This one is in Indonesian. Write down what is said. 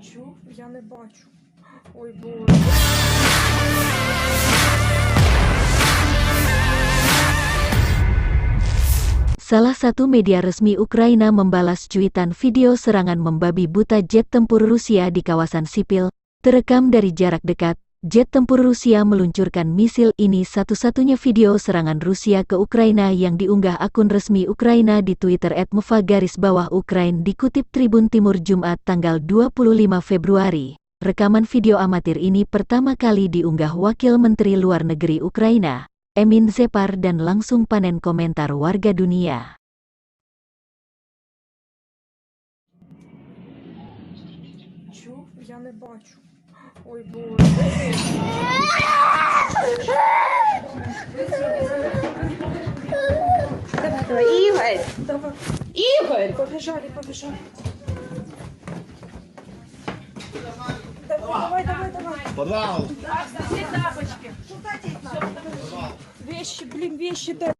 Чу? Я не бачу. Ой, Боже. Salah satu media resmi Ukraina membalas cuitan video serangan membabi buta jet tempur Rusia di kawasan sipil, terekam dari jarak dekat. Jet tempur Rusia meluncurkan misil ini satu-satunya video serangan Rusia ke Ukraina yang diunggah akun resmi Ukraina di Twitter @meva_Ukraine dikutip Tribun Timur Jumat tanggal 25 Februari. Rekaman video amatir ini pertama kali diunggah Wakil Menteri Luar Negeri Ukraina, Emin Zepar, dan langsung panen komentar warga dunia. Чу? Я не бачу. Ой, Боже. Давай, Игорь! Давай. Игорь! Побежали. Давай. Подвал! Вещи, вещи дай.